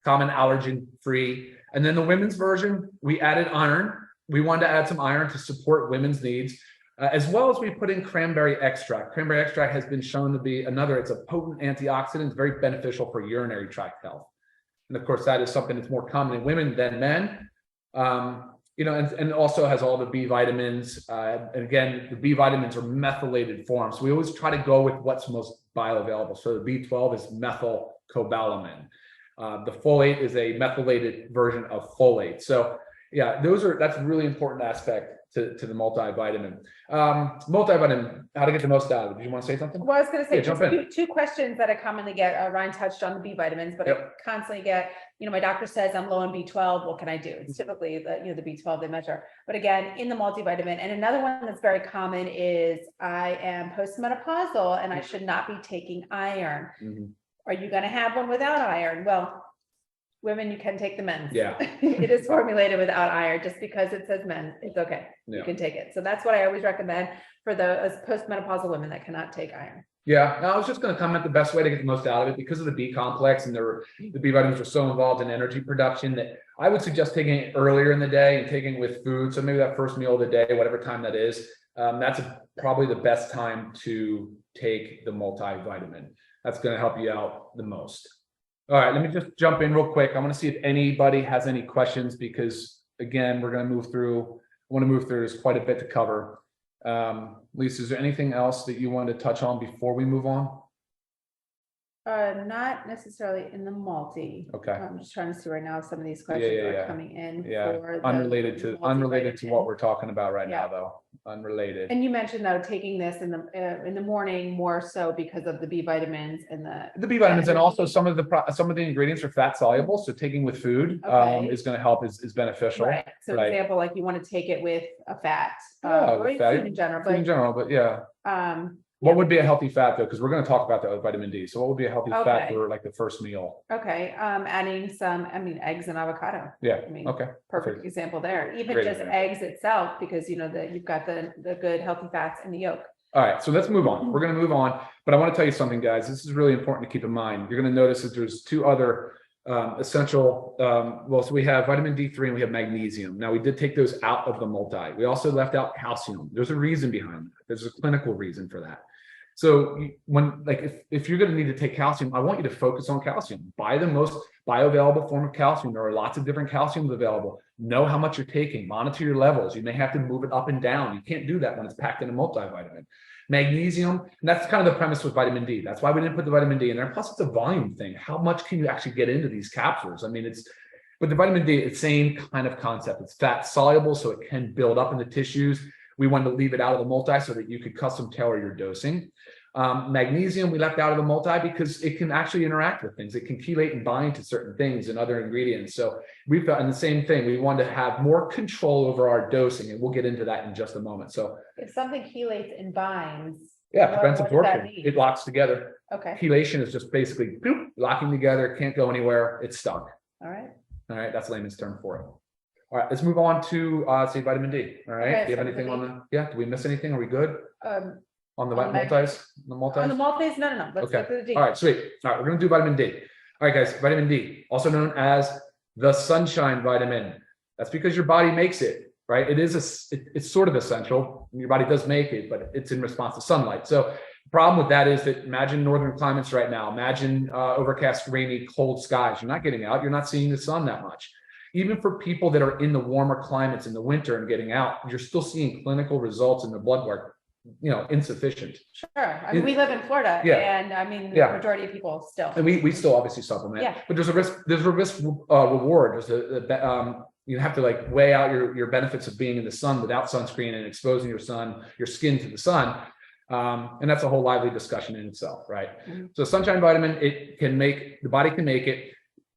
common allergen free. And then the women's version, we added iron. We wanted to add some iron to support women's needs, as well as we put in cranberry extract. Cranberry extract has been shown to be it's a potent antioxidant, very beneficial for urinary tract health. And of course, that is something that's more common in women than men. And also has all the B vitamins. And again, the B vitamins are methylated forms. So we always try to go with what's most bioavailable. So the B12 is methylcobalamin. The folate is a methylated version of folate. So yeah, that's a really important aspect to the multivitamin. Multivitamin, how to get the most out of it. Do you want to say something? Well, I was going to say jump in. two questions that I commonly get. Ryan touched on the B vitamins, but I constantly get, my doctor says I'm low on B12. What can I do? It's typically the B12 they measure. But again, in the multivitamin, and another one that's very common is I am postmenopausal and I should not be taking iron. Mm-hmm. Are you going to have one without iron? Well, women, you can take the men's. Yeah. It is formulated without iron. Just because it says men, it's okay. Yeah. You can take it. So that's what I always recommend for those postmenopausal women that cannot take iron. Yeah. Now, I was just going to comment the best way to get the most out of it, because of the B complex and the B vitamins are so involved in energy production, that I would suggest taking it earlier in the day and taking it with food. So maybe that first meal of the day, whatever time that is, that's probably the best time to take the multivitamin. That's going to help you out the most. All right, let me just jump in real quick. I want to see if anybody has any questions, because again, we're going to move through. I want to move through. There's quite a bit to cover. Lisa, is there anything else that you wanted to touch on before we move on? Not necessarily in the multi. Okay. I'm just trying to see right now if some of these questions are coming in. Yeah, unrelated to what we're talking about right now, though. Unrelated. And you mentioned though taking this in the morning more so because of the B vitamins and the B vitamins, and also some of the ingredients are fat soluble, so taking with food is going to help, is beneficial. Right. So, for example, like you want to take it with a fat, or food in general, but yeah. What would be a healthy fat though? Because we're going to talk about that with vitamin D. So what would be a healthy fat for like the first meal? Okay. Adding some, eggs and avocado. Yeah. Okay. Perfect example there. Even just eggs itself, because you've got the good healthy fats in the yolk. All right. So let's move on. We're going to move on, but I want to tell you something, guys. This is really important to keep in mind. You're going to notice that there's two other essential, so we have vitamin D3 and we have magnesium. Now, we did take those out of the multi. We also left out calcium. There's a reason behind that. There's a clinical reason for that. So if you're going to need to take calcium, I want you to focus on calcium. Buy the most bioavailable form of calcium. There are lots of different calciums available. Know how much you're taking. Monitor your levels. You may have to move it up and down. You can't do that when it's packed in a multivitamin. Magnesium, and that's kind of the premise with vitamin D. That's why we didn't put the vitamin D in there. Plus, it's a volume thing. How much can you actually get into these capsules? But the vitamin D, it's the same kind of concept. It's fat soluble, so it can build up in the tissues. We wanted to leave it out of the multi so that you could custom tailor your dosing. Magnesium, we left out of the multi because it can actually interact with things. It can chelate and bind to certain things and other ingredients. So we've gotten the same thing. We wanted to have more control over our dosing, and we'll get into that in just a moment. So if something chelates and binds, prevents absorption. It locks together. Okay. Chelation is just basically locking together, can't go anywhere, it's stuck. All right. That's layman's term for it. All right, let's move on to say vitamin D. All right. Okay, do you have anything on the? Yeah. Do we miss anything? Are we good? On the multis? On the multis? No. Let's go to the D. All right, sweet. All right, we're going to do vitamin D. All right, guys, vitamin D, also known as the sunshine vitamin. That's because your body makes it, right? It's sort of essential. Your body does make it, but it's in response to sunlight. So the problem with that is that imagine northern climates right now. Imagine overcast, rainy, cold skies. You're not getting out. You're not seeing the sun that much. Even for people that are in the warmer climates in the winter and getting out, you're still seeing clinical results in the blood work, insufficient. Sure. We live in Florida, and the majority of people still. And we still obviously supplement, but there's a risk reward. You have to weigh out your benefits of being in the sun without sunscreen and exposing your skin to the sun. And that's a whole lively discussion in itself, right? Mm-hmm. So sunshine vitamin, the body can make it.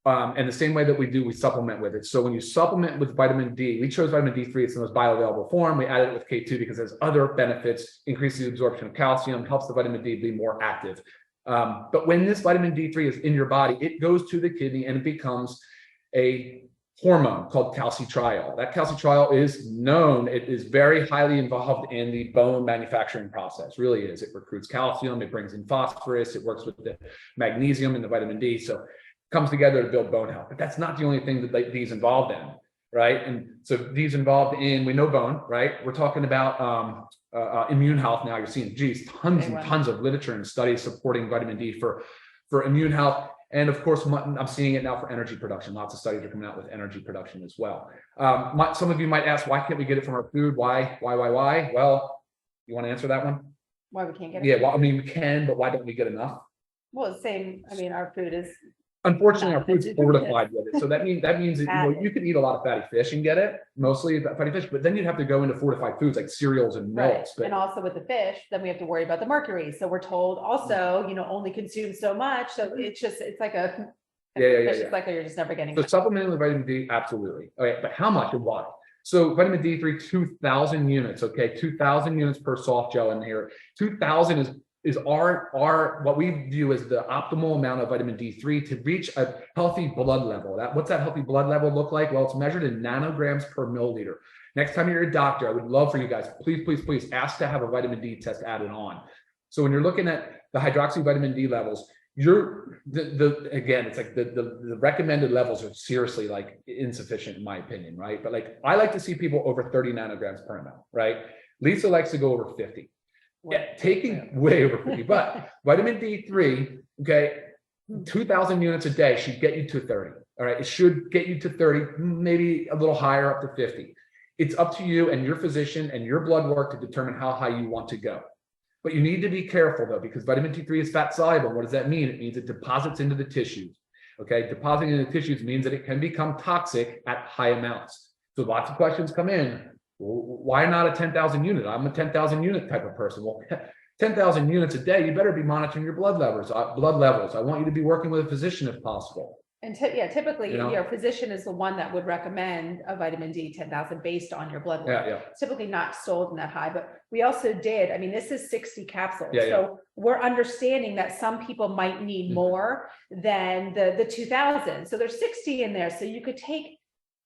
And the same way that we supplement with it. So when you supplement with vitamin D, we chose vitamin D3. It's the most bioavailable form. We added it with K2 because there's other benefits, increases the absorption of calcium, helps the vitamin D be more active. But when this vitamin D3 is in your body, it goes to the kidney and it becomes a hormone called calcitriol. That calcitriol is known. It is very highly involved in the bone manufacturing process, really is. It recruits calcium. It brings in phosphorus. It works with the magnesium and the vitamin D. So comes together to build bone health. But that's not the only thing that these involved in, right? And so these involved in, we know bone, right? We're talking about immune health now. You're seeing, geez, tons and tons of literature and studies supporting vitamin D for immune health. And of course, I'm seeing it now for energy production. Lots of studies are coming out with energy production as well. Some of you might ask, why can't we get it from our food? Why? Well, you want to answer that one? Why we can't get it? Yeah, well, I mean, we can, but why don't we get enough? Well, the same, I mean, our food is. Unfortunately, our food's fortified with it. So that means that you could eat a lot of fatty fish and get it, mostly fatty fish, but then you'd have to go into fortified foods like cereals and milks. Right. And also with the fish, then we have to worry about the mercury. So we're told also, only consume so much. So it's like a cycle you're just never getting. So supplementing with vitamin D, absolutely. Okay, but how much and why? So vitamin D3, 2,000 units. Okay, 2,000 units per soft gel in here. 2,000 is our what we view as the optimal amount of vitamin D3 to reach a healthy blood level. What's that healthy blood level look like? Well, it's measured in nanograms per milliliter. Next time you're a doctor, I would love for you guys, please ask to have a vitamin D test added on. So when you're looking at the hydroxy vitamin D levels, again, it's like the recommended levels are seriously like insufficient in my opinion, right? But like I like to see people over 30 nanograms per ml, right? Lisa likes to go over 50. Yeah, taking way over 50, but vitamin D3, okay, 2,000 units a day should get you to 30. All right, it should get you to 30, maybe a little higher, up to 50. It's up to you and your physician and your blood work to determine how high you want to go. But you need to be careful though, because vitamin D3 is fat soluble. What does that mean? It means it deposits into the tissues. Okay, depositing into the tissues means that it can become toxic at high amounts. So lots of questions come in. Why not a 10,000 unit? I'm a 10,000 unit type of person. Well, 10,000 units a day, you better be monitoring your blood levels. I want you to be working with a physician if possible. And typically your physician is the one that would recommend a vitamin D 10,000 based on your blood work. It's typically not sold in that high, but we also did, I mean, this is 60 capsules. So we're understanding that some people might need more than the 2,000. So there's 60 in there. So you could take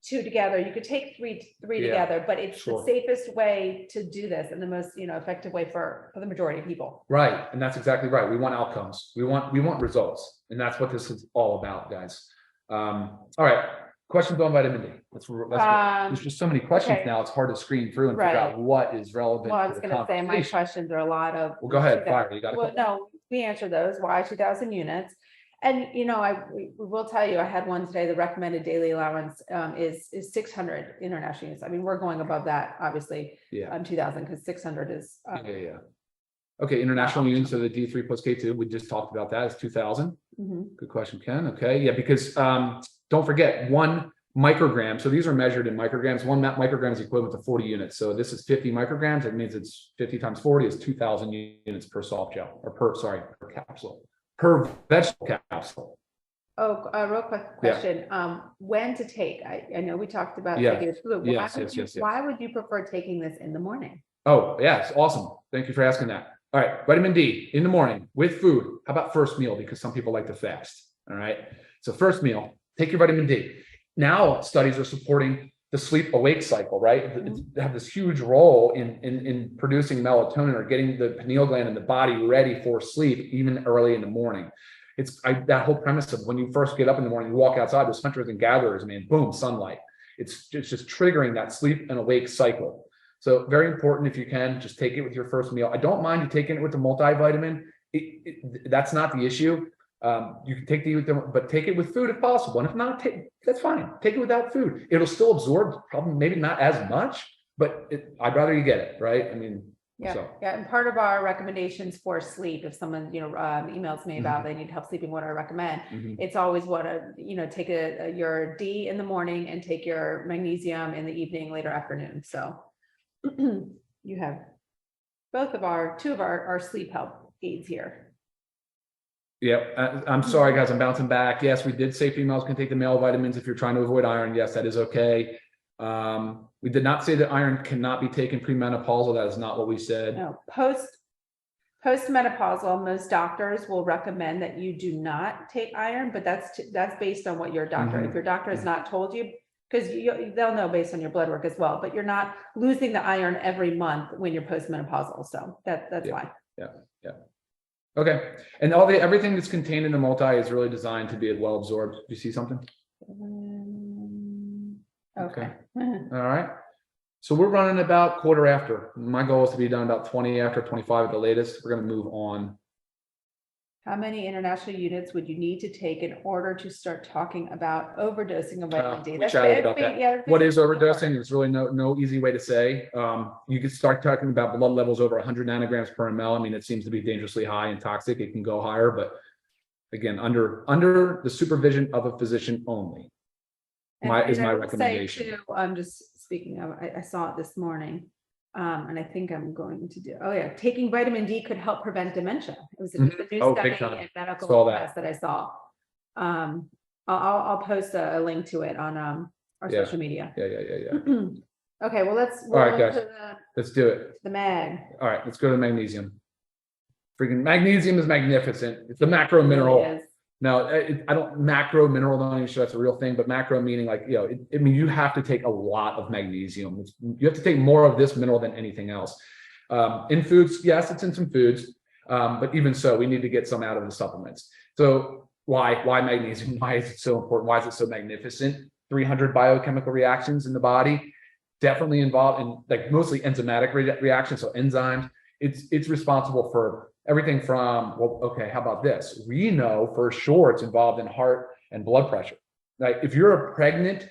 2 together, you could take three together, but it's the safest way to do this and the most effective way for the majority of people. Right. And that's exactly right. We want outcomes. We want results. And that's what this is all about, guys. All right. Questions on vitamin D. There's just so many questions now. It's hard to screen through and figure out what is relevant. Well, I was going to say my questions are a lot of. Well, go ahead. Fire. You got no, we answered those. Why 2,000 units? And we will tell you, I had one today. The recommended daily allowance is 600 international units. I mean, we're going above that, obviously, 2,000 because 600 is. Okay, international units. So the D3 plus K2, we just talked about that. Is 2,000. Good question, Ken. Okay, yeah, because don't forget 1 microgram. So these are measured in micrograms. 1 microgram is equivalent to 40 units. So this is 50 micrograms. It means it's 50 times 40 is 2,000 units per soft gel or per capsule. Per vegetable capsule. Oh, a real quick question. When to take? I know we talked about taking this fluid. Why would you prefer taking this in the morning? Oh, yes. Awesome. Thank you for asking that. All right. Vitamin D in the morning with food. How about first meal? Because some people like to fast. All right. So first meal, take your vitamin D. Now studies are supporting the sleep awake cycle, right? They have this huge role in producing melatonin or getting the pineal gland in the body ready for sleep, even early in the morning. It's that whole premise of when you first get up in the morning, you walk outside, there's hunters and gatherers, boom, sunlight. It's just triggering that sleep and awake cycle. So very important, if you can, just take it with your first meal. I don't mind you taking it with the multivitamin. That's not the issue. You can take but take it with food if possible. And if not, that's fine. Take it without food. It'll still absorb, probably maybe not as much, but I'd rather you get it, right? And part of our recommendations for sleep, if someone emails me about they need help sleeping, what I recommend, it's always take your D in the morning and take your magnesium in the evening, later afternoon. So you have two of our sleep help aids here. Yeah, I'm sorry, guys. I'm bouncing back. Yes, we did say females can take the male vitamins if you're trying to avoid iron. Yes, that is okay. We did not say that iron cannot be taken premenopausal. That is not what we said. No, postmenopausal, most doctors will recommend that you do not take iron, but that's based on what your doctor. If your doctor has not told you, because they'll know based on your blood work as well. But you're not losing the iron every month when you're postmenopausal. So that's why. Yeah. Okay. And everything that's contained in the multi is really designed to be well absorbed. Do you see something? Okay. All right. So we're running about quarter after. My goal is to be done about 20 after, 25 at the latest. We're going to move on. How many international units would you need to take in order to start talking about overdosing of vitamin D? We chatted about that. Yeah, What is overdosing? There's really no easy way to say. You could start talking about blood levels over 100 nanograms per ml. I mean, it seems to be dangerously high and toxic. It can go higher, but again, under the supervision of a physician only. Is my recommendation. Too, I'm just speaking of, I saw it this morning. And I think I'm going to do, taking vitamin D could help prevent dementia. It was a new study and medical test that I saw. I'll post a link to it on our social media. Yeah. Okay, well, all right, guys, let's do it. The mag. All right, let's go to magnesium. Freaking magnesium is magnificent. It's the macro mineral. Really. Now, I don't macro mineral, not even sure that's a real thing, but macro meaning like, I mean, you have to take a lot of magnesium. You have to take more of this mineral than anything else. In foods, yes, it's in some foods, but even so, we need to get some out of the supplements. So why magnesium? Why is it so important? Why is it so magnificent? 300 biochemical reactions in the body, definitely involved in like mostly enzymatic reactions. So enzymes, it's responsible for everything from, well, okay, how about this? We know for sure it's involved in heart and blood pressure. Like if you're a pregnant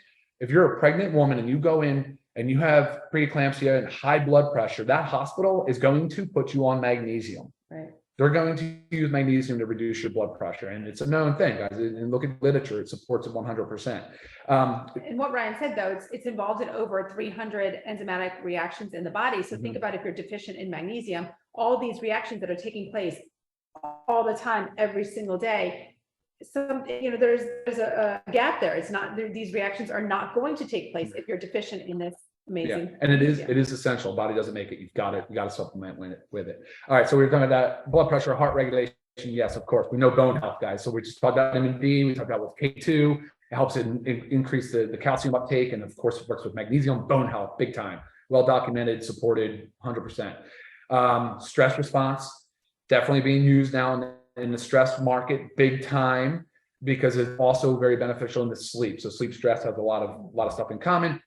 woman and you go in and you have preeclampsia and high blood pressure, that hospital is going to put you on magnesium. Right. They're going to use magnesium to reduce your blood pressure. And it's a known thing, guys. And look at literature, it supports it 100%. And what Ryan said, though, it's involved in over 300 enzymatic reactions in the body. So think about if you're deficient in magnesium, all these reactions that are taking place all the time, every single day. There's a gap there. It's not, these reactions are not going to take place if you're deficient in this. Amazing. Yeah. And it is essential. Body doesn't make it. You got to supplement with it. All right. So we're talking about blood pressure, heart regulation. Yes, of course. We know bone health, guys. So we just talked about vitamin D. We talked about with K2. It helps increase the calcium uptake. And of course, it works with magnesium, bone health, big time. Well documented, supported 100%. Stress response, definitely being used now in the stress market, big time, because it's also very beneficial in the sleep. So sleep stress has a lot of stuff in common.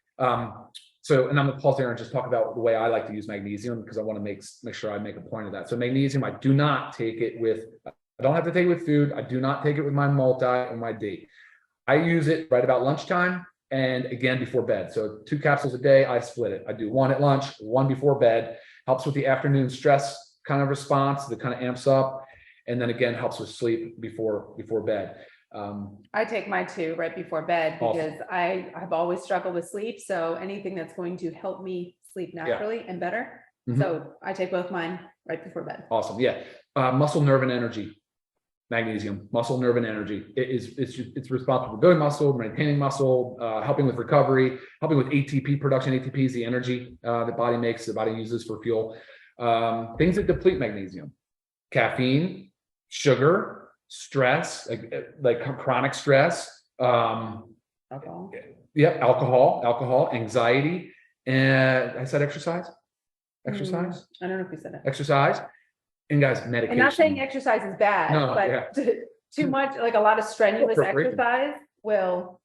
And I'm going to pause there and just talk about the way I like to use magnesium because I want to make sure I make a point of that. So magnesium, I do not take it I don't have to take it with food. I do not take it with my multi or my D. I use it right about lunchtime and again before bed. So 2 capsules a day, I split it. I do 1 at lunch, 1 before bed. Helps with the afternoon stress kind of response that kind of amps up. And then again, helps with sleep before bed. I take mine too right before bed because I have always struggled with sleep. So anything that's going to help me sleep naturally and better. So I take both mine right before bed. Awesome. Yeah. Muscle, nerve, and energy. Magnesium, muscle, nerve, and energy. It's responsible for building muscle, maintaining muscle, helping with recovery, helping with ATP production. ATP is the energy the body makes, the body uses for fuel. Things that deplete magnesium: caffeine, sugar, stress, like chronic stress, alcohol. Yeah, alcohol, anxiety, and I said exercise. I don't know if you said it. Exercise, and guys, medication. And not saying exercise is bad, but too much, like a lot of strenuous exercise will.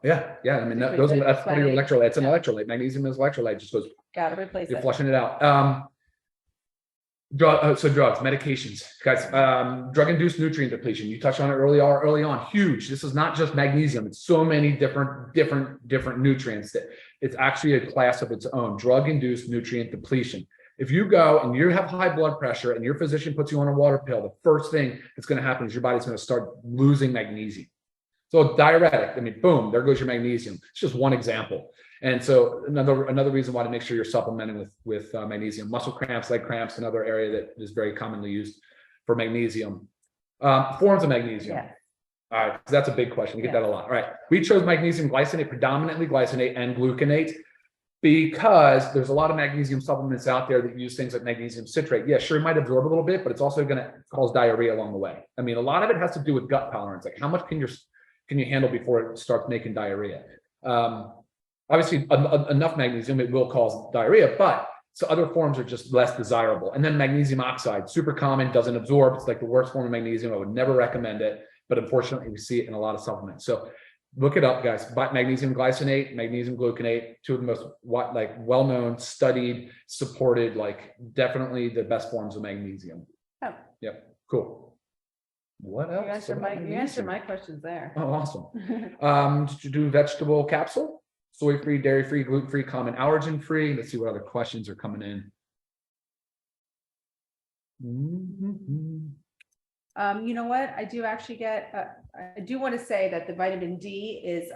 Yeah. I mean, that's part of your electrolyte. It's an electrolyte. Magnesium is electrolyte. Just goes. Gotta replace it. You're flushing it out. Drugs, medications, guys, drug-induced nutrient depletion. You touched on it early on, huge. This is not just magnesium. It's so many different nutrients that it's actually a class of its own, drug-induced nutrient depletion. If you go and you have high blood pressure and your physician puts you on a water pill, the first thing that's going to happen is your body's going to start losing magnesium. So diuretic, I mean, boom, there goes your magnesium. It's just one example. And so another reason why to make sure you're supplementing with magnesium. Muscle cramps, leg cramps, another area that is very commonly used for magnesium. Forms of magnesium. Yeah. All right, that's a big question. You get that a lot. All right, we chose magnesium glycinate, predominantly glycinate and gluconate, because there's a lot of magnesium supplements out there that use things like magnesium citrate. Yeah, sure, it might absorb a little bit, but it's also going to cause diarrhea along the way. I mean, a lot of it has to do with gut tolerance. Like how much can you handle before it starts making diarrhea? Obviously, enough magnesium, it will cause diarrhea, but So other forms are just less desirable. And then magnesium oxide, super common, doesn't absorb. It's like the worst form of magnesium. I would never recommend it, but unfortunately we see it in a lot of supplements. So look it up, guys. Magnesium glycinate, magnesium gluconate, two of the most well-known, studied, supported, like definitely the best forms of magnesium. Oh. Yep. Cool. What else? You answered my questions there. Oh, awesome. Did you do vegetable capsule? Soy-free, dairy-free, gluten-free, common allergen-free. Let's see what other questions are coming in. You know what? I do actually get, I do want to say that the vitamin D is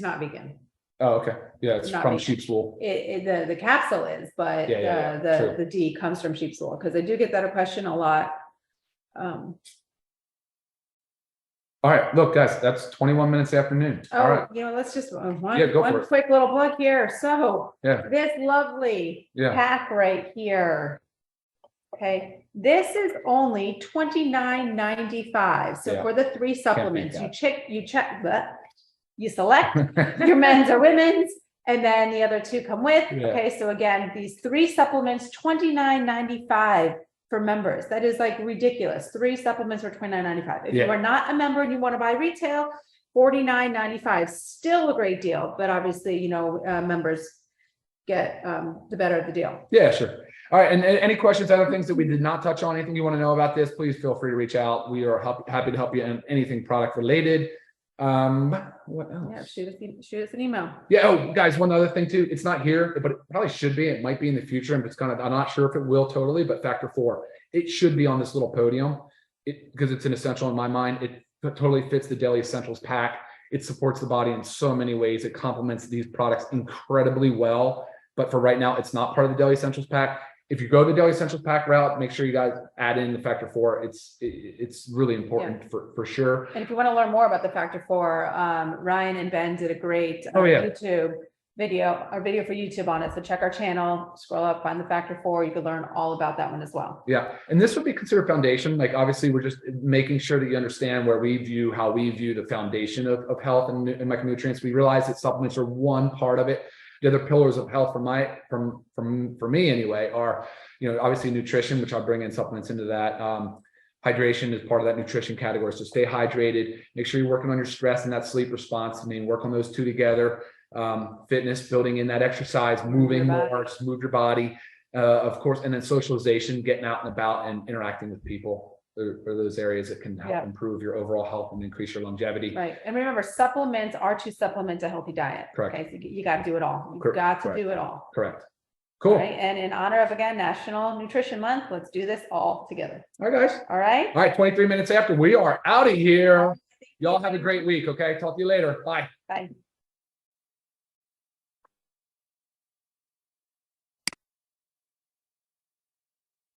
not vegan. Oh, okay. Yeah, it's Not from vegan. sheep's wool. The capsule is, but True. the D comes from sheep's wool, because I do get that question a lot. All right, look, guys, that's 21 minutes after noon. All right. You know, let's just Go one for it. quick little plug here. So Yeah. this lovely Yeah. pack right here. Okay, this is only $29.95. So Yeah. for the 3 supplements, that. you select your men's or women's, and then the other 2 come with. Yeah. Okay, so again, these 3 supplements, $29.95 for members. That is like ridiculous. 3 supplements for $29.95. If you are not a member and you want to buy retail, $49.95. Still a great deal, but obviously, you know, members get the better of the deal. Yeah, sure. All right, and any questions, other things that we did not touch on, anything you want to know about this, please feel free to reach out. We are happy to help you in anything product related. What else? Yeah, shoot us an email. Yeah. Oh, guys, one other thing too. It's not here, but it probably should be. It might be in the future, and it's kind of. I'm not sure if it will totally, but factor 4. It should be on this little podium. Because it's an essential in my mind. It totally fits the Daily Essentials pack. It supports the body in so many ways. It complements these products incredibly well. But for right now, it's not part of the Daily Essentials pack. If you go the Daily Essentials pack route, make sure you guys add in the factor 4. It's really important for sure. And if you want to learn more about the factor 4, Ryan and Ben did a great YouTube video for YouTube on it. So check our channel, scroll up, find the factor 4. You can learn all about that one as well. Yeah. And this would be considered foundation. Like obviously we're just making sure that you understand how we view the foundation of health and micronutrients. We realize that supplements are one part of it. The other pillars of health for me anyway are, you know, obviously nutrition, which I'll bring in supplements into that. Hydration is part of that nutrition category. So stay hydrated, make sure you're working on your stress and that sleep response. I mean, work on those 2 together. Fitness, building in that exercise, moving more, move your body, of course, and then socialization, getting out and about and interacting with people. For those areas that can help improve your overall health and increase your longevity. Right. And remember, supplements are to supplement a healthy diet. Correct. Okay. So you got to do it all. You've got to do it all. Correct. Cool. Right? And in honor of, again, National Nutrition Month, let's do this all together. All right, guys. All right. All right. 23 minutes after, we are out of here. Y'all have a great week. Okay. Talk to you later. Bye. Bye.